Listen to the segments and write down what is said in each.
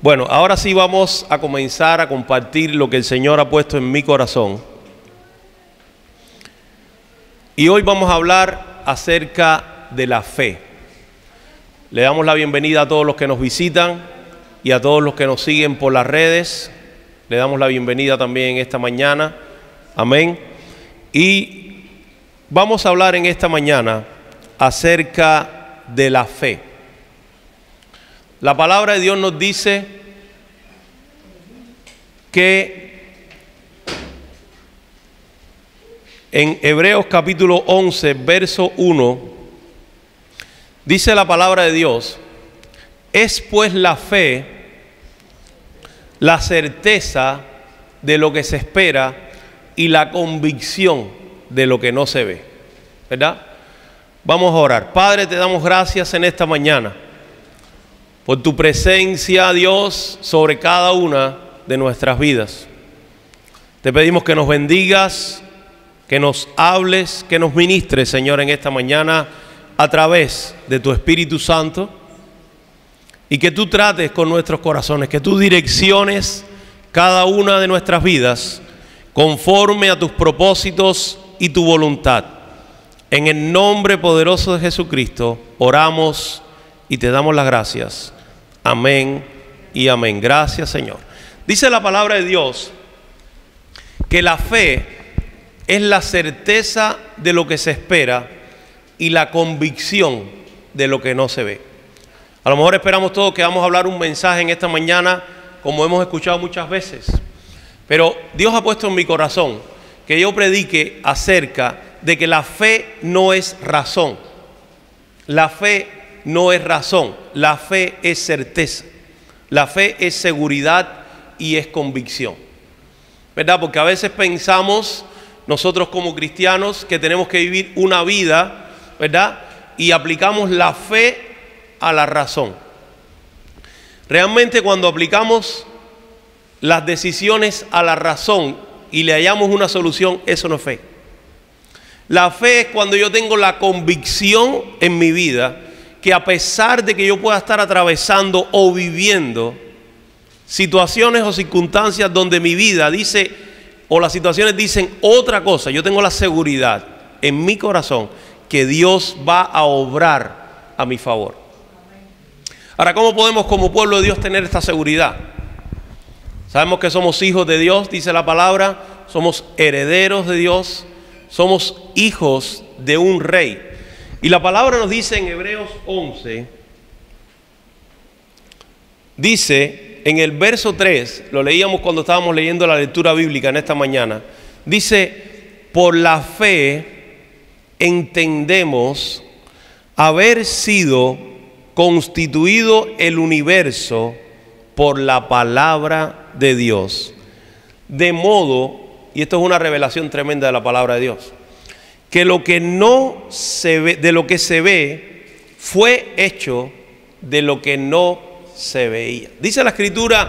Bueno, ahora sí vamos a comenzar a compartir lo que el Señor ha puesto en mi corazón. Y hoy vamos a hablar acerca de la fe. Le damos la bienvenida a todos los que nos visitan y a todos los que nos siguen por las redes. Le damos la bienvenida también esta mañana. Amén. Y vamos a hablar en esta mañana acerca de la fe. La palabra de Dios nos dice que en Hebreos capítulo 11, verso 1, dice la palabra de Dios: es pues la fe la certeza de lo que se espera y la convicción de lo que no se ve. ¿Verdad? Vamos a orar. Padre, te damos gracias en esta mañana por tu presencia, Dios, sobre cada una de nuestras vidas. Te pedimos que nos bendigas, que nos hables, que nos ministres, Señor, en esta mañana a través de tu Espíritu Santo, y que tú trates con nuestros corazones, que tú direcciones cada una de nuestras vidas conforme a tus propósitos y tu voluntad. En el nombre poderoso de Jesucristo oramos y te damos las gracias. Amén y amén. Gracias, Señor. Dice la palabra de Dios que la fe es la certeza de lo que se espera y la convicción de lo que no se ve. A lo mejor esperamos todos que vamos a hablar un mensaje en esta mañana, como hemos escuchado muchas veces. Pero Dios ha puesto en mi corazón que yo predique acerca de que la fe no es razón. La fe no es razón, la fe es certeza, la fe es seguridad y es convicción, ¿verdad? Porque a veces pensamos nosotros como cristianos que tenemos que vivir una vida, ¿verdad? Y aplicamos la fe a la razón. Realmente cuando aplicamos las decisiones a la razón y le hallamos una solución, eso no es fe. La fe es cuando yo tengo la convicción en mi vida que a pesar de que yo pueda estar atravesando o viviendo situaciones o circunstancias donde mi vida dice, o las situaciones dicen otra cosa, yo tengo la seguridad en mi corazón que Dios va a obrar a mi favor. Ahora, ¿cómo podemos como pueblo de Dios tener esta seguridad? Sabemos que somos hijos de Dios, dice la palabra, somos herederos de Dios, somos hijos de un rey. Y la palabra nos dice en Hebreos 11, dice en el verso 3, lo leíamos cuando estábamos leyendo la lectura bíblica en esta mañana, dice: por la fe entendemos haber sido constituido el universo por la palabra de Dios, de modo, y esto es una revelación tremenda de la palabra de Dios, que lo que no se ve, de lo que se ve, fue hecho de lo que no se veía. Dice la Escritura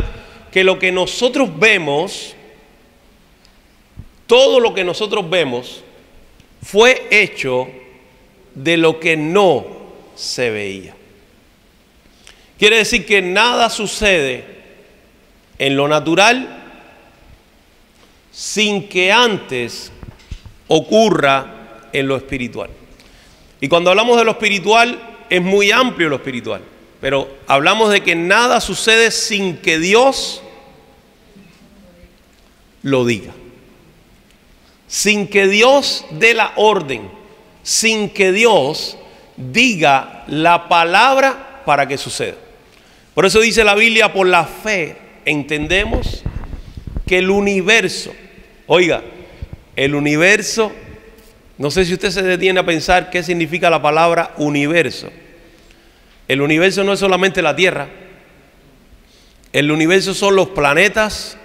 que lo que nosotros vemos, todo lo que nosotros vemos, fue hecho de lo que no se veía. Quiere decir que nada sucede en lo natural sin que antes ocurra en lo espiritual. Y cuando hablamos de lo espiritual, es muy amplio lo espiritual, pero hablamos de que nada sucede sin que Dios lo diga, sin que Dios dé la orden, sin que Dios diga la palabra para que suceda. Por eso dice la Biblia: por la fe entendemos que el universo, oiga, el universo, no sé si usted se detiene a pensar qué significa la palabra universo. El universo no es solamente la Tierra. El universo son los planetas,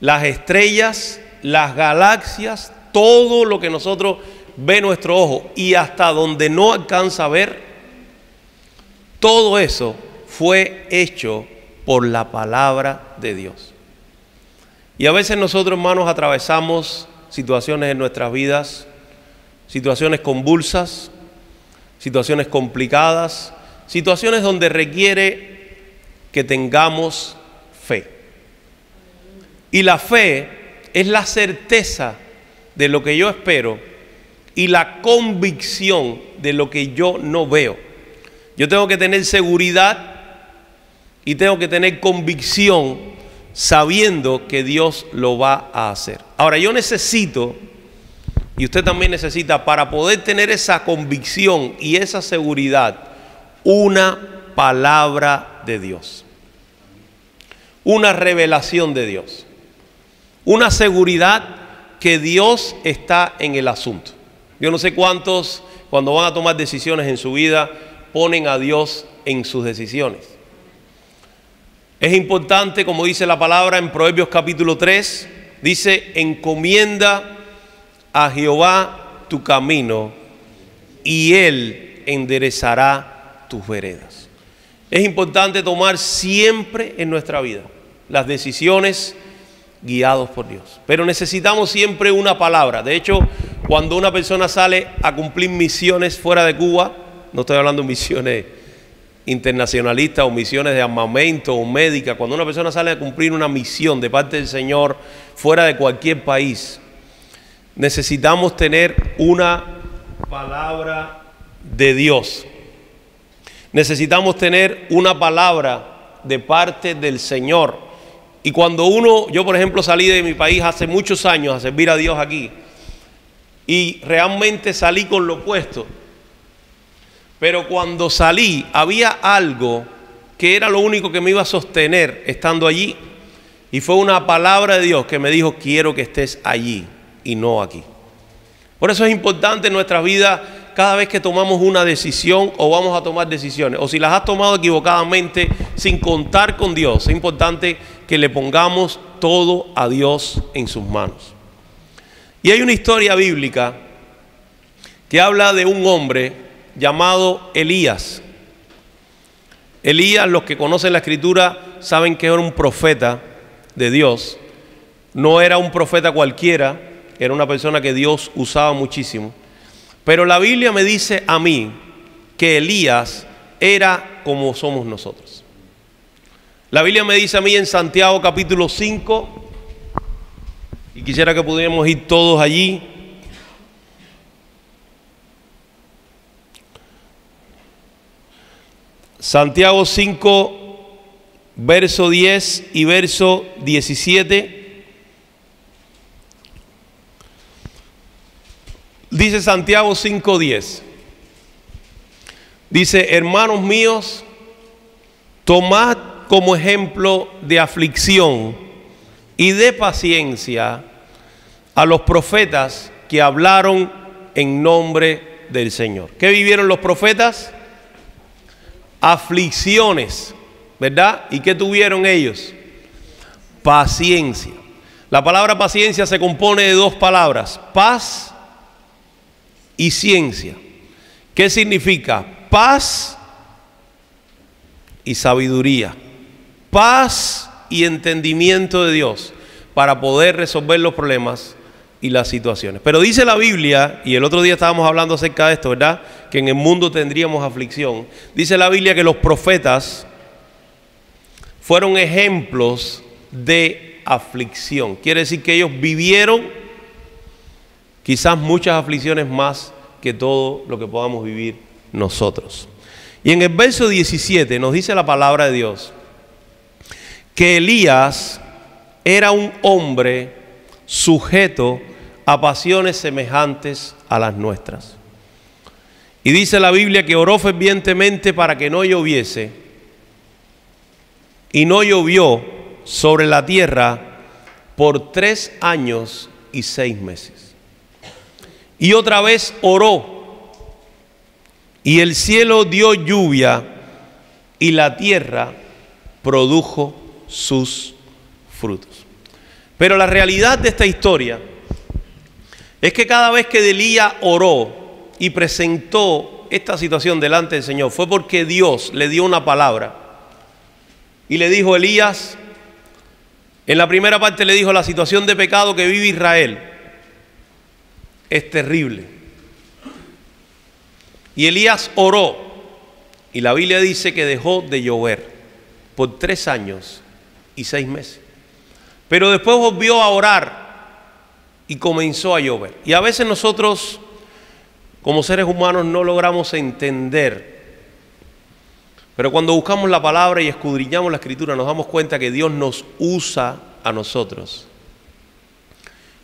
las estrellas, las galaxias, todo lo que nosotros ve nuestro ojo y hasta donde no alcanza a ver. Todo eso fue hecho por la palabra de Dios. Y a veces nosotros, hermanos, atravesamos situaciones en nuestras vidas, situaciones convulsas, situaciones complicadas, situaciones donde requiere que tengamos fe. Y la fe es la certeza de lo que yo espero y la convicción de lo que yo no veo. Yo tengo que tener seguridad y tengo que tener convicción sabiendo que Dios lo va a hacer. Ahora, yo necesito, y usted también necesita, para poder tener esa convicción y esa seguridad, una palabra de Dios, una revelación de Dios, una seguridad que Dios está en el asunto. Yo no sé cuántos, cuando van a tomar decisiones en su vida, ponen a Dios en sus decisiones. Es importante, como dice la palabra en Proverbios capítulo 3, dice: encomienda a Jehová tu camino y Él enderezará tus veredas. Es importante tomar siempre en nuestra vida las decisiones guiados por Dios. Pero necesitamos siempre una palabra. De hecho, cuando una persona sale a cumplir misiones fuera de Cuba, no estoy hablando de misiones internacionalistas o misiones de armamento o médica, cuando una persona sale a cumplir una misión de parte del Señor fuera de cualquier país, necesitamos tener una palabra de Dios. Necesitamos tener una palabra de parte del Señor. Y cuando yo por ejemplo salí de mi país hace muchos años a servir a Dios aquí, y realmente salí con lo opuesto. Pero cuando salí había algo que era lo único que me iba a sostener estando allí, y fue una palabra de Dios que me dijo: quiero que estés allí y no aquí. Por eso es importante en nuestras vidas, cada vez que tomamos una decisión o vamos a tomar decisiones, o si las has tomado equivocadamente sin contar con Dios, es importante que le pongamos todo a Dios en sus manos. Y hay una historia bíblica que habla de un hombre llamado Elías. Elías, los que conocen la escritura saben que era un profeta de Dios. No era un profeta cualquiera, era una persona que Dios usaba muchísimo. Pero la Biblia me dice a mí que Elías era como somos nosotros. La Biblia me dice a mí en Santiago capítulo 5, y quisiera que pudiéramos ir todos allí. Santiago 5, verso 10 y verso 17. Dice Santiago 5:10. Dice: hermanos míos, tomad como ejemplo de aflicción y de paciencia a los profetas que hablaron en nombre del Señor. ¿Qué vivieron los profetas? Aflicciones, ¿verdad? ¿Y qué tuvieron ellos? Paciencia. La palabra paciencia se compone de dos palabras: paz y ciencia. ¿Qué significa? Paz y sabiduría. Paz y entendimiento de Dios para poder resolver los problemas y las situaciones. Pero dice la Biblia, y el otro día estábamos hablando acerca de esto, ¿verdad?, que en el mundo tendríamos aflicción. Dice la Biblia que los profetas fueron ejemplos de aflicción. Quiere decir que ellos vivieron quizás muchas aflicciones más que todo lo que podamos vivir nosotros. Y en el verso 17 nos dice la palabra de Dios que Elías era un hombre sujeto a pasiones semejantes a las nuestras. Y dice la Biblia que oró fervientemente para que no lloviese, y no llovió sobre la tierra por 3 años y 6 meses. Y otra vez oró, y el cielo dio lluvia, y la tierra produjo sus frutos. Pero la realidad de esta historia es que cada vez que Elías oró y presentó esta situación delante del Señor, fue porque Dios le dio una palabra y le dijo: Elías, en la primera parte le dijo: la situación de pecado que vive Israel es terrible. Y Elías oró, y la Biblia dice que dejó de llover. por 3 años y 6 meses. Pero después volvió a orar y comenzó a llover. Y a veces nosotros, como seres humanos, no logramos entender. Pero cuando buscamos la palabra y escudriñamos la Escritura, nos damos cuenta que Dios nos usa a nosotros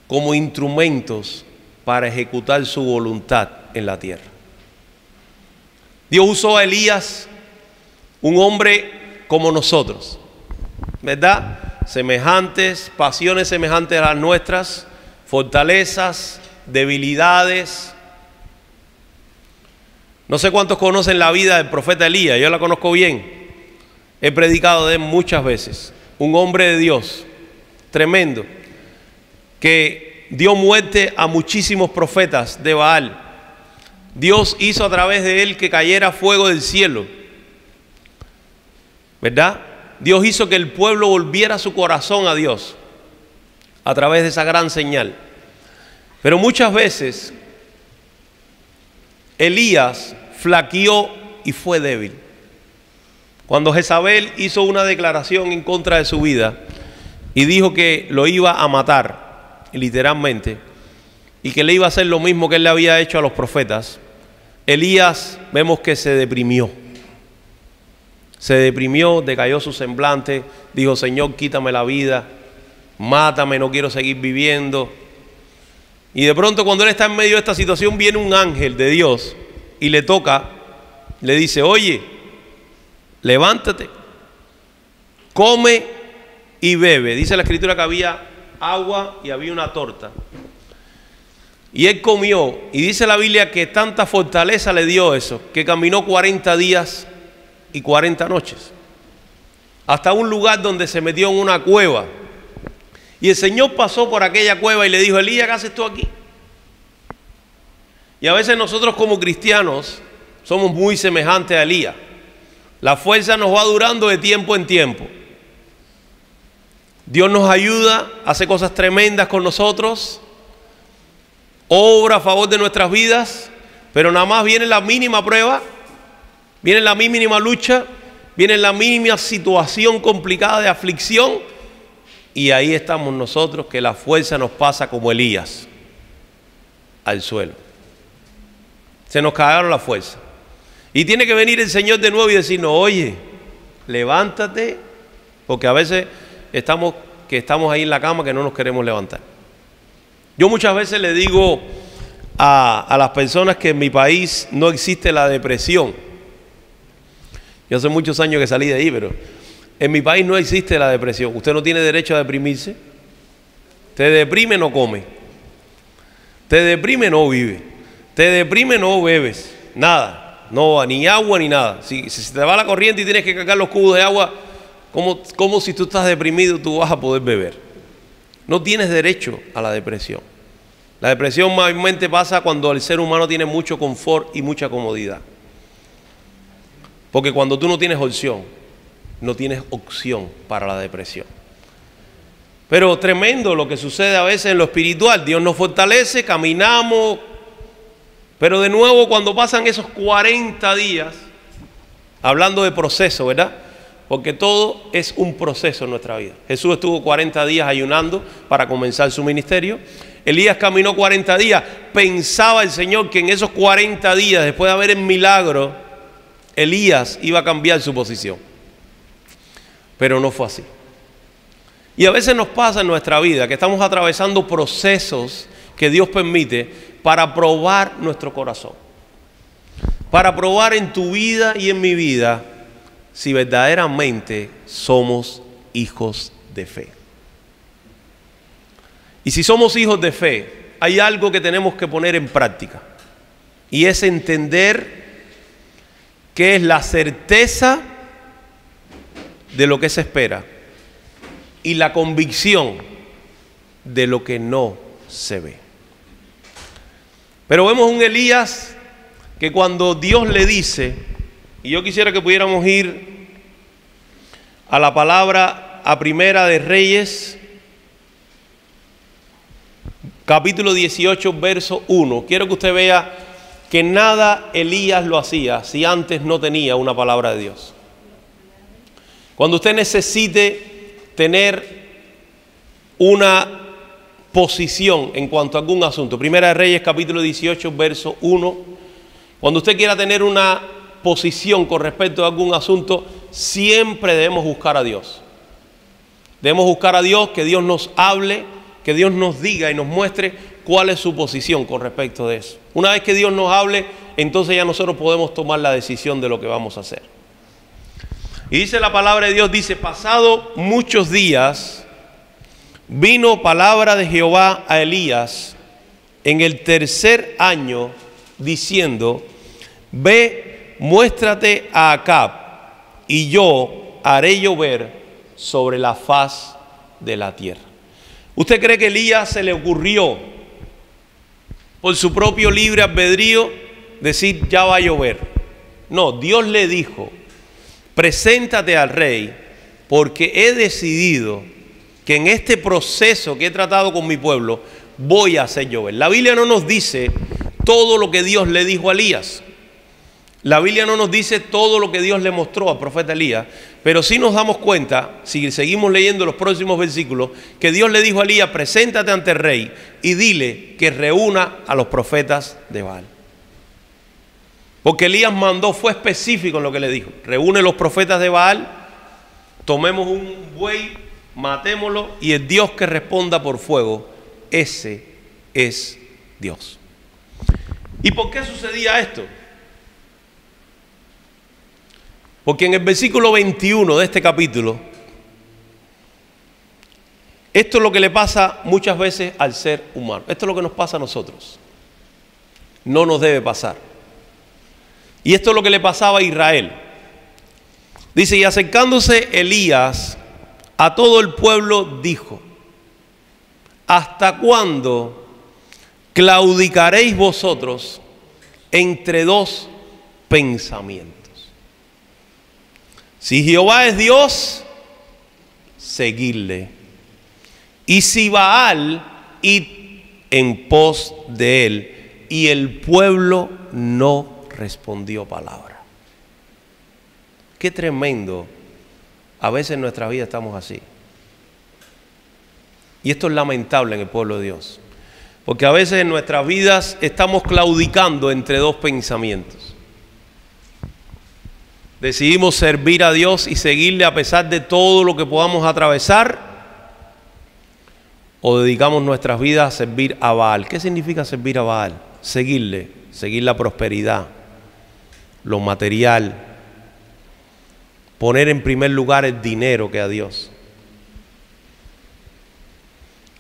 como instrumentos para ejecutar su voluntad en la tierra. Dios usó a Elías, un hombre como nosotros, ¿verdad? Semejantes, pasiones semejantes a las nuestras, fortalezas, debilidades. No sé cuántos conocen la vida del profeta Elías, yo la conozco bien. He predicado de él muchas veces. Un hombre de Dios, tremendo, que dio muerte a muchísimos profetas de Baal. Dios hizo a través de él que cayera fuego del cielo, ¿verdad? Dios hizo que el pueblo volviera su corazón a Dios a través de esa gran señal. Pero muchas veces Elías flaqueó y fue débil. Cuando Jezabel hizo una declaración en contra de su vida y dijo que lo iba a matar, literalmente, y que le iba a hacer lo mismo que él le había hecho a los profetas, Elías vemos que se deprimió. Se deprimió, decayó su semblante, dijo: Señor, quítame la vida, mátame, no quiero seguir viviendo. Y de pronto, cuando él está en medio de esta situación, viene un ángel de Dios y le toca, le dice: oye, levántate, come y bebe. Dice la Escritura que había agua y había una torta. Y él comió, y dice la Biblia que tanta fortaleza le dio eso, que caminó 40 días y 40 noches, hasta un lugar donde se metió en una cueva. Y el Señor pasó por aquella cueva y le dijo: Elías, ¿qué haces tú aquí? Y a veces nosotros como cristianos somos muy semejantes a Elías. La fuerza nos va durando de tiempo en tiempo. Dios nos ayuda, hace cosas tremendas con nosotros, obra a favor de nuestras vidas, pero nada más viene la mínima prueba, viene la mínima lucha, viene la mínima situación complicada de aflicción, y ahí estamos nosotros, que la fuerza nos pasa como Elías al suelo. Se nos cagaron la fuerza. Y tiene que venir el Señor de nuevo y decirnos: oye, levántate, porque a veces estamos ahí en la cama que no nos queremos levantar. Yo muchas veces le digo a las personas que en mi país no existe la depresión. Yo hace muchos años que salí de ahí, pero en mi país no existe la depresión. Usted no tiene derecho a deprimirse. Te deprime, no come. Te deprime, no vive. Te deprime, no bebes. Nada. No, ni agua ni nada. Si se te va la corriente y tienes que cargar los cubos de agua, ¿cómo si tú estás deprimido tú vas a poder beber? No tienes derecho a la depresión. La depresión mayormente pasa cuando el ser humano tiene mucho confort y mucha comodidad. Porque cuando tú no tienes opción, no tienes opción para la depresión. Pero tremendo lo que sucede a veces en lo espiritual. Dios nos fortalece, caminamos, pero de nuevo cuando pasan esos 40 días, hablando de proceso, ¿verdad? Porque todo es un proceso en nuestra vida. Jesús estuvo 40 días ayunando para comenzar su ministerio. Elías caminó 40 días. Pensaba el Señor que en esos 40 días, después de haber el milagro, Elías iba a cambiar su posición. Pero no fue así. Y a veces nos pasa en nuestra vida que estamos atravesando procesos que Dios permite para probar nuestro corazón. Para probar en tu vida y en mi vida si verdaderamente somos hijos de fe. Y si somos hijos de fe, hay algo que tenemos que poner en práctica. Y es entender qué es la certeza de lo que se espera y la convicción de lo que no se ve. Pero vemos un Elías que cuando Dios le dice, y yo quisiera que pudiéramos ir a la palabra a Primera de Reyes, capítulo 18, verso 1. Quiero que usted vea que nada Elías lo hacía si antes no tenía una palabra de Dios. Cuando usted necesite tener una posición en cuanto a algún asunto. Primera de Reyes, capítulo 18, verso 1. Cuando usted quiera tener una posición con respecto a algún asunto, siempre debemos buscar a Dios. Debemos buscar a Dios, que Dios nos hable, que Dios nos diga y nos muestre cuál es su posición con respecto de eso. Una vez que Dios nos hable, entonces ya nosotros podemos tomar la decisión de lo que vamos a hacer. Y dice la palabra de Dios, dice, pasado muchos días, vino palabra de Jehová a Elías en el tercer año, diciendo, ve, muéstrate a Acab, y yo haré llover sobre la faz de la tierra. ¿Usted cree que Elías se le ocurrió por su propio libre albedrío decir ya va a llover? No, Dios le dijo, preséntate al rey, porque he decidido que en este proceso que he tratado con mi pueblo voy a hacer llover. La Biblia no nos dice todo lo que Dios le dijo a Elías. La Biblia no nos dice todo lo que Dios le mostró al profeta Elías, pero sí nos damos cuenta, si seguimos leyendo los próximos versículos, que Dios le dijo a Elías, preséntate ante el rey y dile que reúna a los profetas de Baal. Porque Elías mandó, fue específico en lo que le dijo, reúne los profetas de Baal, tomemos un buey, matémoslo, y el Dios que responda por fuego, ese es Dios. ¿Y por qué sucedía esto? Porque en el versículo 21 de este capítulo, esto es lo que le pasa muchas veces al ser humano. Esto es lo que nos pasa a nosotros. No nos debe pasar. Y esto es lo que le pasaba a Israel. Dice, y acercándose Elías a todo el pueblo dijo, ¿hasta cuándo claudicaréis vosotros entre dos pensamientos? Si Jehová es Dios, seguidle. Y si Baal, id en pos de él. Y el pueblo no respondió palabra. Qué tremendo. A veces en nuestra vida estamos así. Y esto es lamentable en el pueblo de Dios. Porque a veces en nuestras vidas estamos claudicando entre dos pensamientos. Decidimos servir a Dios y seguirle a pesar de todo lo que podamos atravesar, o dedicamos nuestras vidas a servir a Baal. ¿Qué significa servir a Baal? Seguirle, seguir la prosperidad, lo material, poner en primer lugar el dinero que a Dios.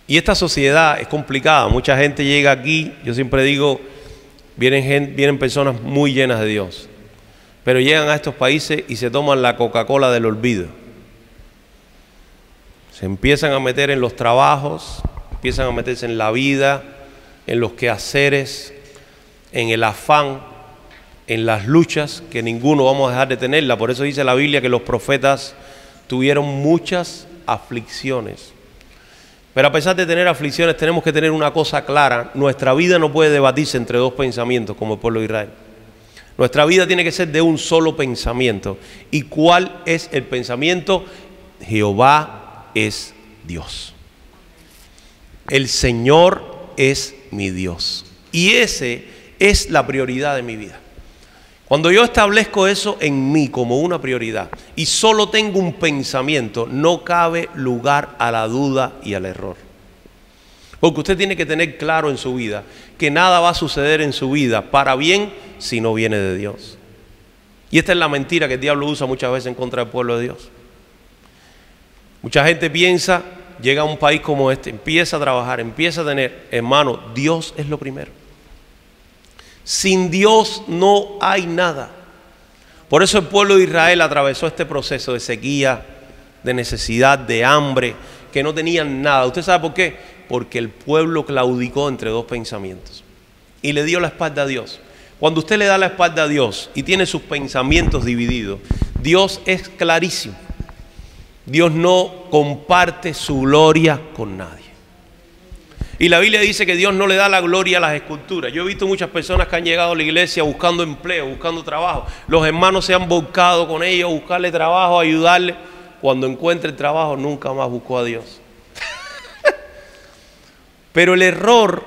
Y esta sociedad es complicada. Mucha gente llega aquí, yo siempre digo, vienen personas muy llenas de Dios, pero llegan a estos países y se toman la Coca-Cola del olvido. Se empiezan a meter en los trabajos, empiezan a meterse en la vida, en los quehaceres, en el afán, en las luchas, que ninguno vamos a dejar de tenerla. Por eso dice la Biblia que los profetas tuvieron muchas aflicciones. Pero a pesar de tener aflicciones, tenemos que tener una cosa clara: nuestra vida no puede debatirse entre dos pensamientos como el pueblo de Israel. Nuestra vida tiene que ser de un solo pensamiento. ¿Y cuál es el pensamiento? Jehová es Dios. El Señor es mi Dios. Y ese es la prioridad de mi vida. Cuando yo establezco eso en mí como una prioridad y solo tengo un pensamiento, no cabe lugar a la duda y al error. Porque usted tiene que tener claro en su vida que nada va a suceder en su vida para bien si no viene de Dios. Y esta es la mentira que el diablo usa muchas veces en contra del pueblo de Dios. Mucha gente piensa, llega a un país como este, empieza a trabajar, empieza a tener, hermano, Dios es lo primero. Sin Dios no hay nada. Por eso el pueblo de Israel atravesó este proceso de sequía, de necesidad, de hambre, que no tenían nada. ¿Usted sabe por qué? Porque el pueblo claudicó entre dos pensamientos y le dio la espalda a Dios. Cuando usted le da la espalda a Dios y tiene sus pensamientos divididos, Dios es clarísimo. Dios no comparte su gloria con nadie. Y la Biblia dice que Dios no le da la gloria a las esculturas. Yo he visto muchas personas que han llegado a la iglesia buscando empleo, buscando trabajo. Los hermanos se han volcado con ellos, buscarle trabajo, ayudarle. cuando encuentre el trabajo nunca más buscó a Dios. Pero el error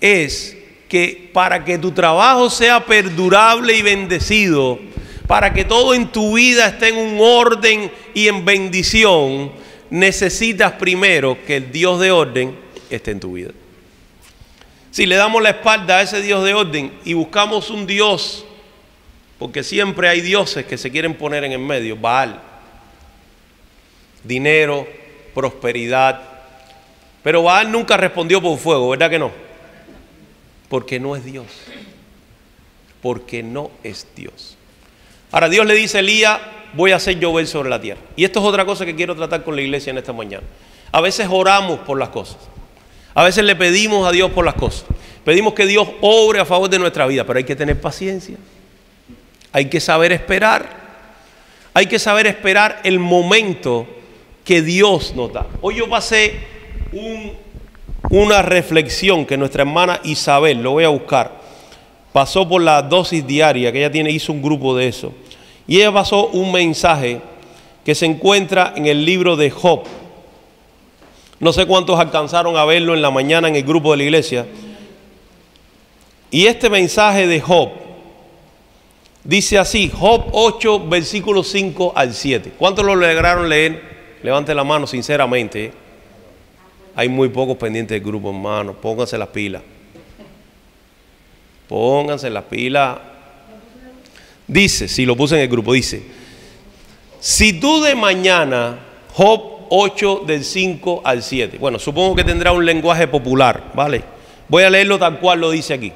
es que para que tu trabajo sea perdurable y bendecido, para que todo en tu vida esté en un orden y en bendición, necesitas primero que el Dios de orden esté en tu vida. Si le damos la espalda a ese Dios de orden y buscamos un Dios, porque siempre hay dioses que se quieren poner en el medio, Baal, dinero, prosperidad, pero Baal nunca respondió por fuego, ¿verdad que no? Porque no es Dios, porque no es Dios. Ahora Dios le dice a Elías, voy a hacer llover sobre la tierra. Y esto es otra cosa que quiero tratar con la iglesia en esta mañana. A veces oramos por las cosas, a veces le pedimos a Dios por las cosas, pedimos que Dios obre a favor de nuestra vida, pero hay que tener paciencia, hay que saber esperar, hay que saber esperar el momento que Dios nos da. Hoy yo pasé una reflexión que nuestra hermana Isabel, lo voy a buscar, pasó por la dosis diaria, que ella hizo un grupo de eso. Y ella pasó un mensaje que se encuentra en el libro de Job. No sé cuántos alcanzaron a verlo en la mañana en el grupo de la iglesia. Y este mensaje de Job dice así, Job 8, versículos 5 al 7. ¿Cuántos lo lograron leer? Levante la mano sinceramente. Hay muy pocos pendientes del grupo, hermano. Pónganse las pilas. Pónganse las pilas. Dice, si lo puse en el grupo, dice, si tú de mañana, Job 8 del 5 al 7. Bueno, supongo que tendrá un lenguaje popular, ¿vale? Voy a leerlo tal cual lo dice aquí.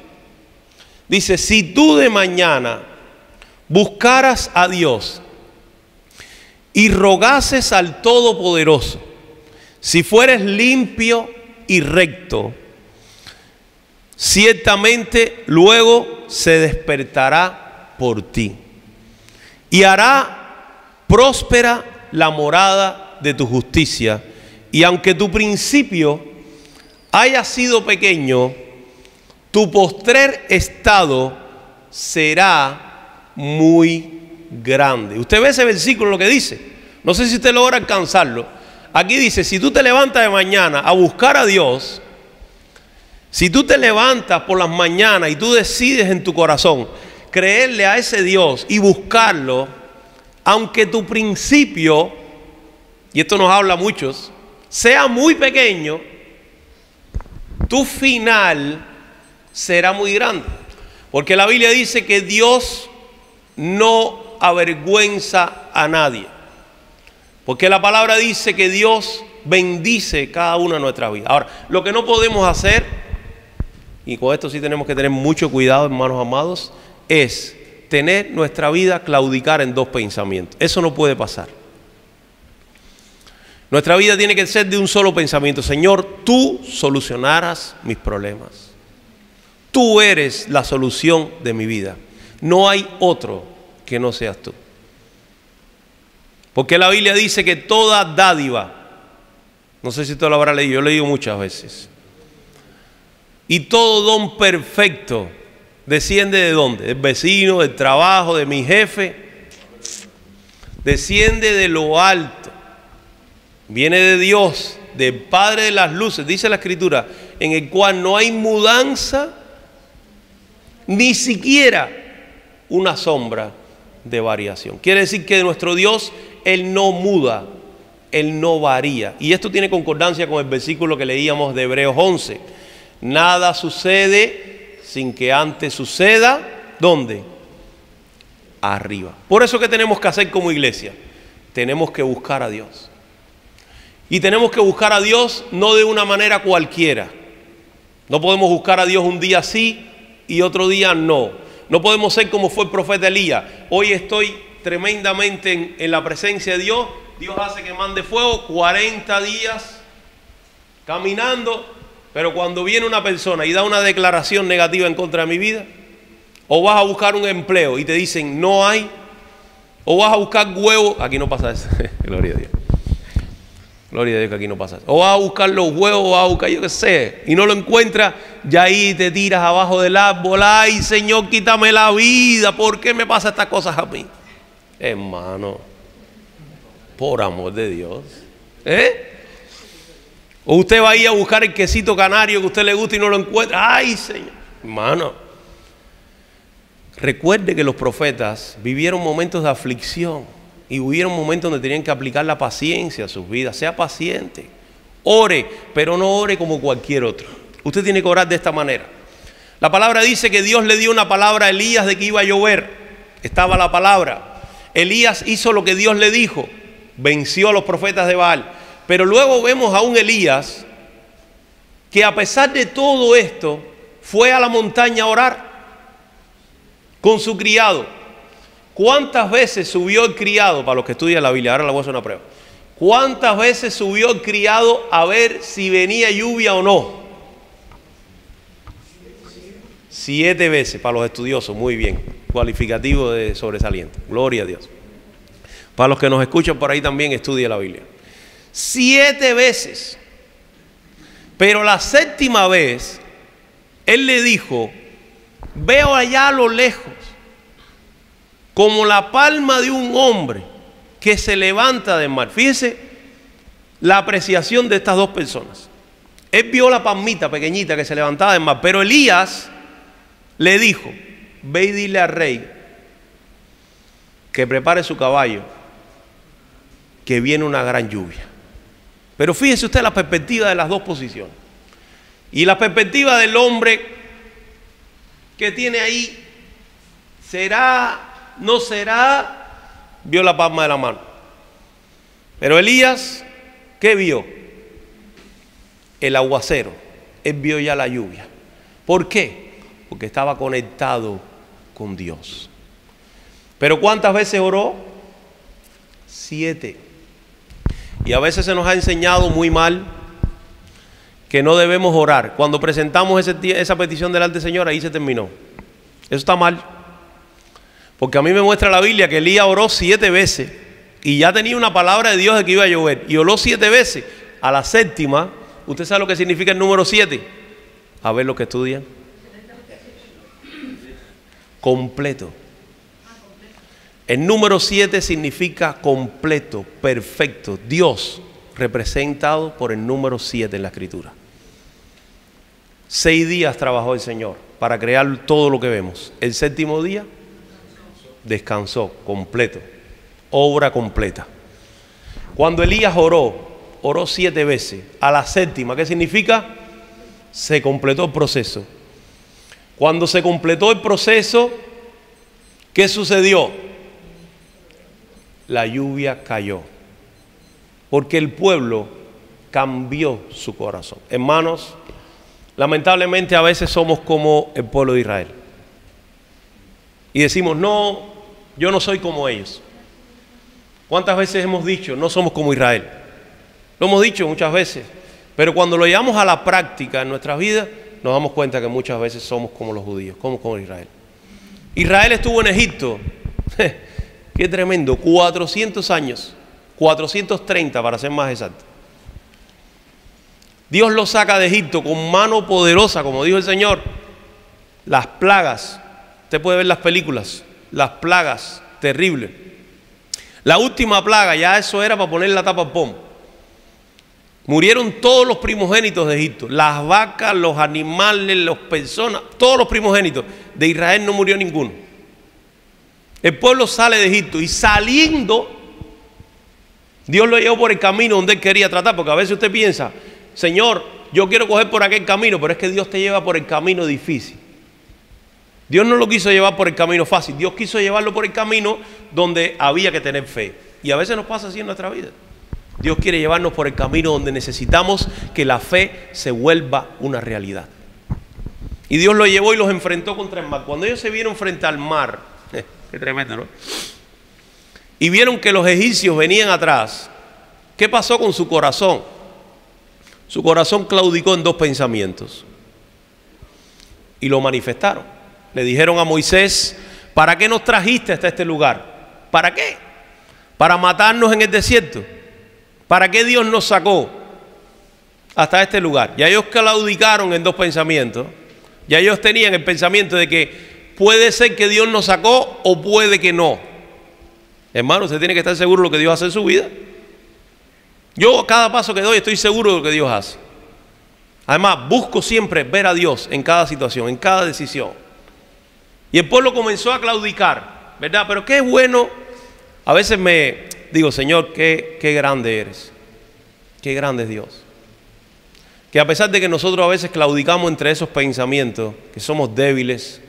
Dice, si tú de mañana buscaras a Dios y rogases al Todopoderoso, si fueres limpio y recto, ciertamente luego se despertará por ti y hará próspera la morada de tu justicia, y aunque tu principio haya sido pequeño, tu postrer estado será muy grande. Usted ve ese versículo, lo que dice. No sé si usted logra alcanzarlo. Aquí dice, si tú te levantas de mañana a buscar a Dios, si tú te levantas por las mañanas y tú decides en tu corazón creerle a ese Dios y buscarlo, aunque tu principio, y esto nos habla a muchos, sea muy pequeño, tu final será muy grande. Porque la Biblia dice que Dios no avergüenza a nadie. Porque la palabra dice que Dios bendice cada una de nuestras vidas. Ahora, lo que no podemos hacer, y con esto sí tenemos que tener mucho cuidado, hermanos amados, es tener nuestra vida claudicar en dos pensamientos. Eso no puede pasar. Nuestra vida tiene que ser de un solo pensamiento. Señor, tú solucionarás mis problemas. Tú eres la solución de mi vida. No hay otro que no seas tú. Porque la Biblia dice que toda dádiva, no sé si usted lo habrá leído, yo lo he leído muchas veces, y todo don perfecto desciende ¿de dónde? Del vecino, del trabajo, de mi jefe. Desciende de lo alto. Viene de Dios, del Padre de las luces, dice la Escritura, en el cual no hay mudanza, ni siquiera una sombra de variación. Quiere decir que nuestro Dios, Él no muda, Él no varía. Y esto tiene concordancia con el versículo que leíamos de Hebreos 11. Nada sucede sin que antes suceda, ¿dónde? Arriba. Por eso, ¿qué tenemos que hacer como iglesia? Tenemos que buscar a Dios. Y tenemos que buscar a Dios no de una manera cualquiera. No podemos buscar a Dios un día sí y otro día no. No podemos ser como fue el profeta Elías. Hoy estoy tremendamente en la presencia de Dios. Dios hace que mande fuego, 40 días caminando. Pero cuando viene una persona y da una declaración negativa en contra de mi vida, o vas a buscar un empleo y te dicen no hay, o vas a buscar huevos, aquí no pasa eso. Gloria a Dios. Gloria a Dios que aquí no pasa eso. O vas a buscar los huevos, o vas a buscar yo qué sé, y no lo encuentras, ya ahí te tiras abajo del árbol. Ay, Señor, quítame la vida, ¿por qué me pasan estas cosas a mí? Hermano, Por amor de Dios. O usted va a ir a buscar el quesito canario que a usted le gusta y no lo encuentra. ¡Ay, Señor! Hermano, recuerde que los profetas vivieron momentos de aflicción y hubieron momentos donde tenían que aplicar la paciencia a sus vidas. Sea paciente. Ore, pero no ore como cualquier otro. Usted tiene que orar de esta manera. La palabra dice que Dios le dio una palabra a Elías de que iba a llover. Estaba la palabra. Elías hizo lo que Dios le dijo. Venció a los profetas de Baal. Pero luego vemos a un Elías que a pesar de todo esto fue a la montaña a orar con su criado. ¿Cuántas veces subió el criado? Para los que estudian la Biblia, ahora le voy a hacer una prueba. ¿Cuántas veces subió el criado a ver si venía lluvia o no? 7 veces para los estudiosos, muy bien. Cualificativo de sobresaliente. Gloria a Dios. Para los que nos escuchan por ahí también, estudia la Biblia. 7 veces. Pero la 7ª vez, él le dijo, veo allá a lo lejos, como la palma de un hombre que se levanta del mar. Fíjese la apreciación de estas dos personas. Él vio la palmita pequeñita que se levantaba del mar, pero Elías le dijo, ve y dile al rey que prepare su caballo, que viene una gran lluvia. Pero fíjese usted la perspectiva de las dos posiciones. Y la perspectiva del hombre que tiene ahí, ¿será, no será? Vio la palma de la mano. Pero Elías, ¿qué vio? El aguacero. Él vio ya la lluvia. ¿Por qué? Porque estaba conectado con Dios. ¿Pero cuántas veces oró? 7. Y a veces se nos ha enseñado muy mal que no debemos orar. Cuando presentamos esa petición delante del Señor, ahí se terminó. Eso está mal. Porque a mí me muestra la Biblia que Elías oró 7 veces y ya tenía una palabra de Dios de que iba a llover. Y oró 7 veces. A la 7ª, ¿usted sabe lo que significa el número 7? A ver lo que estudian. Completo. El número 7 significa completo, perfecto. Dios representado por el número 7 en la Escritura. 6 días trabajó el Señor para crear todo lo que vemos. El 7º día descansó completo, obra completa. Cuando Elías oró 7 veces. A la 7ª, ¿qué significa? Se completó el proceso. Cuando se completó el proceso, ¿qué sucedió? La lluvia cayó, porque el pueblo cambió su corazón. Hermanos, lamentablemente a veces somos como el pueblo de Israel y decimos, no, yo no soy como ellos. ¿Cuántas veces hemos dicho, no somos como Israel? Lo hemos dicho muchas veces, pero cuando lo llevamos a la práctica en nuestras vidas, nos damos cuenta que muchas veces somos como los judíos, como Israel. Israel estuvo en Egipto. Qué tremendo, 400 años, 430 para ser más exacto. Dios los saca de Egipto con mano poderosa, como dijo el Señor. Las plagas, usted puede ver las películas, las plagas terribles. La última plaga, ya eso era para poner la tapa al pomo. Murieron todos los primogénitos de Egipto, las vacas, los animales, las personas, todos los primogénitos. De Israel no murió ninguno. El pueblo sale de Egipto y saliendo, Dios lo llevó por el camino donde Él quería tratar. Porque a veces usted piensa, Señor, yo quiero coger por aquel camino, pero es que Dios te lleva por el camino difícil. Dios no lo quiso llevar por el camino fácil. Dios quiso llevarlo por el camino donde había que tener fe. Y a veces nos pasa así en nuestra vida. Dios quiere llevarnos por el camino donde necesitamos que la fe se vuelva una realidad. Y Dios lo llevó y los enfrentó contra el mar. Cuando ellos se vieron frente al mar, qué tremendo, ¿no? Y vieron que los egipcios venían atrás. ¿Qué pasó con su corazón? Su corazón claudicó en 2 pensamientos. Y lo manifestaron. Le dijeron a Moisés, ¿para qué nos trajiste hasta este lugar? ¿Para qué? ¿Para matarnos en el desierto? ¿Para qué Dios nos sacó hasta este lugar? Ya ellos claudicaron en 2 pensamientos. Ya ellos tenían el pensamiento de que puede ser que Dios nos sacó o puede que no. Hermano, usted tiene que estar seguro de lo que Dios hace en su vida. Yo cada paso que doy estoy seguro de lo que Dios hace. Además, busco siempre ver a Dios en cada situación, en cada decisión. Y el pueblo comenzó a claudicar, ¿verdad? Pero qué bueno. A veces me digo, Señor, qué grande eres. Qué grande es Dios. Que a pesar de que nosotros a veces claudicamos entre esos pensamientos, que somos débiles,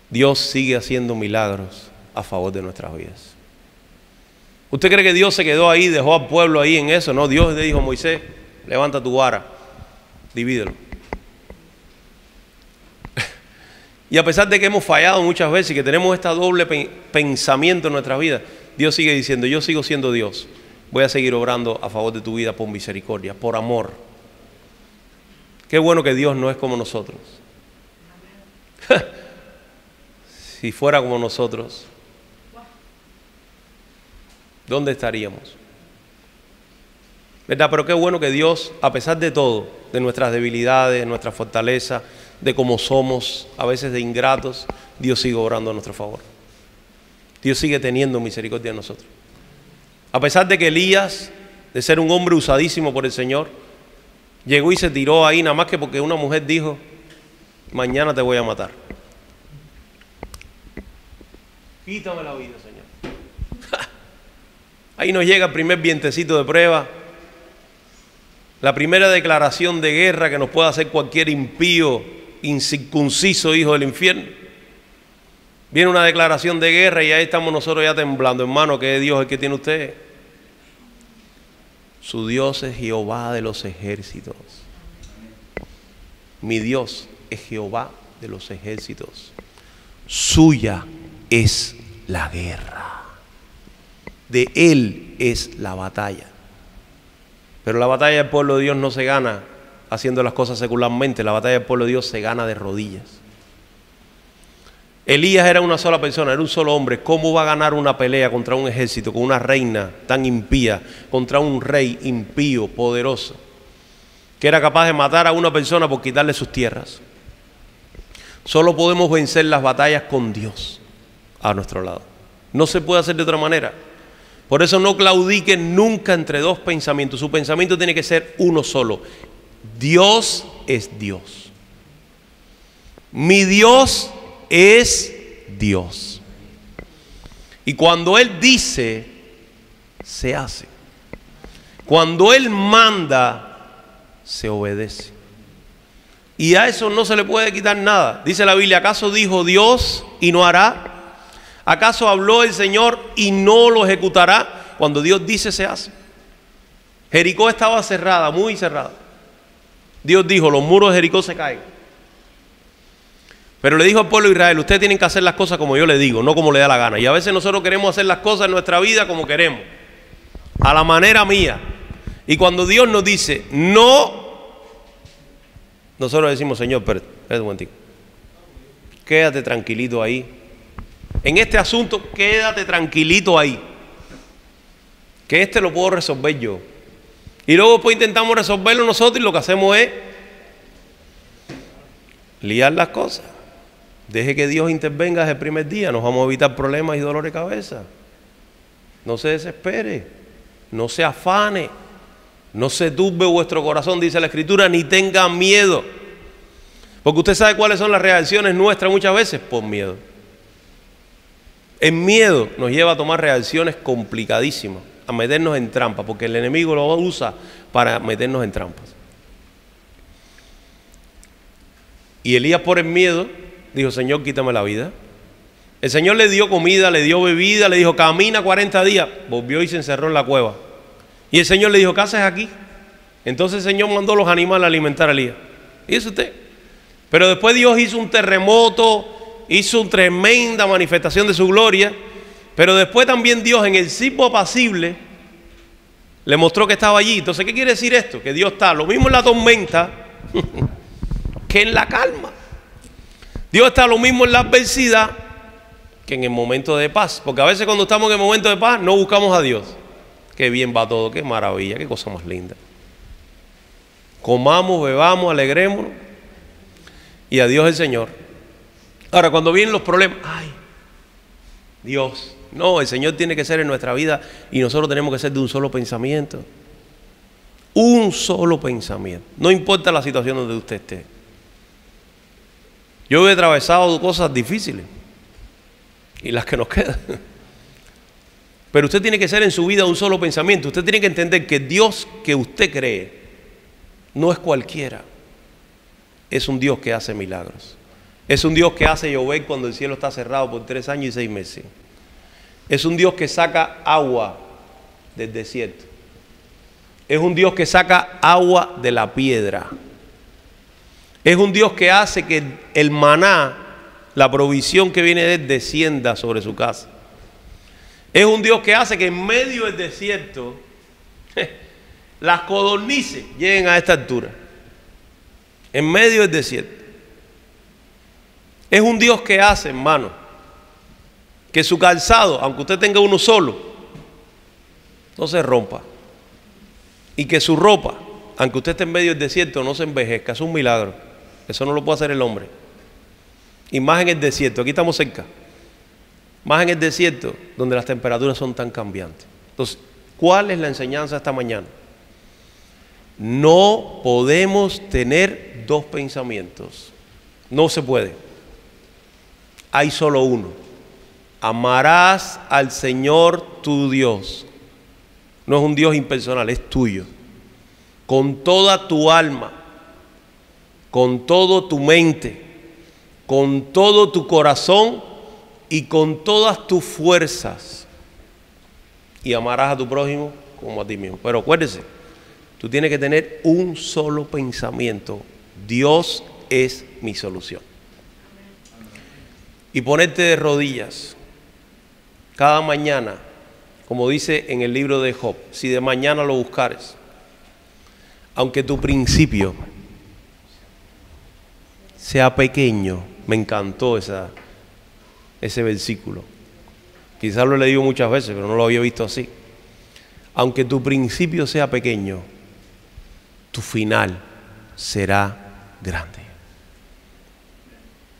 Dios sigue haciendo milagros a favor de nuestras vidas. ¿Usted cree que Dios se quedó ahí, dejó al pueblo ahí en eso? No, Dios le dijo a Moisés, levanta tu vara, divídelo. Y a pesar de que hemos fallado muchas veces y que tenemos este doble pensamiento en nuestras vidas, Dios sigue diciendo, yo sigo siendo Dios. Voy a seguir obrando a favor de tu vida por misericordia, por amor. Qué bueno que Dios no es como nosotros. Si fuera como nosotros, ¿dónde estaríamos? ¿Verdad? Pero qué bueno que Dios, a pesar de todo, de nuestras debilidades, de nuestra fortaleza, de cómo somos, a veces de ingratos, Dios sigue obrando a nuestro favor. Dios sigue teniendo misericordia de nosotros. A pesar de que Elías, de ser un hombre usadísimo por el Señor, llegó y se tiró ahí nada más que porque una mujer dijo, mañana te voy a matar. Quítame la vida, Señor. Ahí nos llega el primer vientecito de prueba, la primera declaración de guerra que nos puede hacer cualquier impío, incircunciso hijo del infierno. Viene una declaración de guerra y ahí estamos nosotros ya temblando. Hermano, ¿qué Dios es el que tiene usted? Su Dios es Jehová de los ejércitos. Mi Dios es Jehová de los ejércitos. Suya es la guerra. De Él es la batalla. Pero la batalla del pueblo de Dios no se gana haciendo las cosas secularmente. La batalla del pueblo de Dios se gana de rodillas. Elías era una sola persona, era un solo hombre. ¿Cómo va a ganar una pelea contra un ejército, con una reina tan impía, contra un rey impío, poderoso, que era capaz de matar a una persona por quitarle sus tierras? Solo podemos vencer las batallas con Dios a nuestro lado. No se puede hacer de otra manera. Por eso no claudiquen nunca entre dos pensamientos. Su pensamiento tiene que ser uno solo. Dios es Dios. Mi Dios es Dios. Y cuando Él dice, se hace. Cuando Él manda, se obedece. Y a eso no se le puede quitar nada. Dice la Biblia, ¿acaso dijo Dios y no hará? ¿Acaso habló el Señor y no lo ejecutará? Cuando Dios dice, se hace. Jericó estaba cerrada, muy cerrada. Dios dijo, los muros de Jericó se caen. Pero le dijo al pueblo de Israel, ustedes tienen que hacer las cosas como yo les digo, no como le da la gana. Y a veces nosotros queremos hacer las cosas en nuestra vida como queremos, a la manera mía. Y cuando Dios nos dice, no, nosotros decimos, Señor, espérate un momentico. Quédate tranquilito ahí. En este asunto, quédate tranquilito ahí. Que este lo puedo resolver yo. Y luego después intentamos resolverlo nosotros y lo que hacemos es liar las cosas. Deje que Dios intervenga desde el primer día. Nos vamos a evitar problemas y dolor de cabeza. No se desespere. No se afane. No se turbe vuestro corazón, dice la Escritura, ni tenga miedo. Porque usted sabe cuáles son las reacciones nuestras muchas veces. Por miedo. El miedo nos lleva a tomar reacciones complicadísimas, a meternos en trampas, porque el enemigo lo usa para meternos en trampas. Y Elías, por el miedo, dijo, Señor, quítame la vida. El Señor le dio comida, le dio bebida, le dijo, camina 40 días. Volvió y se encerró en la cueva. Y el Señor le dijo, ¿qué haces aquí? Entonces el Señor mandó a los animales a alimentar a Elías. ¿Y eso usted? Pero después Dios hizo un terremoto, hizo una tremenda manifestación de su gloria, pero después también Dios en el sitio apacible le mostró que estaba allí. Entonces, ¿qué quiere decir esto? Que Dios está lo mismo en la tormenta que en la calma. Dios está lo mismo en la adversidad que en el momento de paz, porque a veces cuando estamos en el momento de paz no buscamos a Dios. Qué bien va todo, qué maravilla, qué cosa más linda. Comamos, bebamos, alegrémonos y a Dios el Señor. Ahora, cuando vienen los problemas, ay, Dios, no, el Señor tiene que ser en nuestra vida y nosotros tenemos que ser de un solo pensamiento. Un solo pensamiento. No importa la situación donde usted esté. Yo he atravesado cosas difíciles y las que nos quedan. Pero usted tiene que ser en su vida un solo pensamiento. Usted tiene que entender que Dios que usted cree no es cualquiera. Es un Dios que hace milagros. Es un Dios que hace llover cuando el cielo está cerrado por 3 años y 6 meses. Es un Dios que saca agua del desierto. Es un Dios que saca agua de la piedra. Es un Dios que hace que el maná, la provisión que viene de él, descienda sobre su casa. Es un Dios que hace que en medio del desierto las codornices lleguen a esta altura. En medio del desierto. Es un Dios que hace, hermano, que su calzado, aunque usted tenga uno solo, no se rompa. Y que su ropa, aunque usted esté en medio del desierto, no se envejezca. Es un milagro. Eso no lo puede hacer el hombre. Y más en el desierto, aquí estamos cerca. Más en el desierto, donde las temperaturas son tan cambiantes. Entonces, ¿cuál es la enseñanza esta mañana? No podemos tener dos pensamientos. No se puede. Hay solo uno. Amarás al Señor tu Dios. No es un Dios impersonal, es tuyo. Con toda tu alma, con todo tu mente, con todo tu corazón y con todas tus fuerzas. Y amarás a tu prójimo como a ti mismo. Pero acuérdese, tú tienes que tener un solo pensamiento. Dios es mi solución. Y ponerte de rodillas cada mañana, como dice en el libro de Job, si de mañana lo buscares, aunque tu principio sea pequeño. Me encantó ese versículo. Quizás lo he leído muchas veces, pero no lo había visto así. Aunque tu principio sea pequeño, tu final será grande.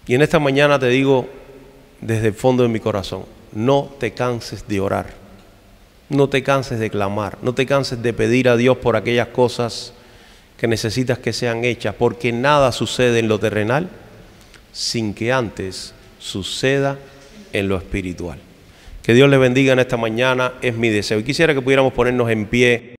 Y en esta mañana te digo, desde el fondo de mi corazón, no te canses de orar. No te canses de clamar. No te canses de pedir a Dios por aquellas cosas que necesitas que sean hechas, porque nada sucede en lo terrenal sin que antes suceda en lo espiritual. Que Dios le bendiga en esta mañana, es mi deseo. Y quisiera que pudiéramos ponernos en pie.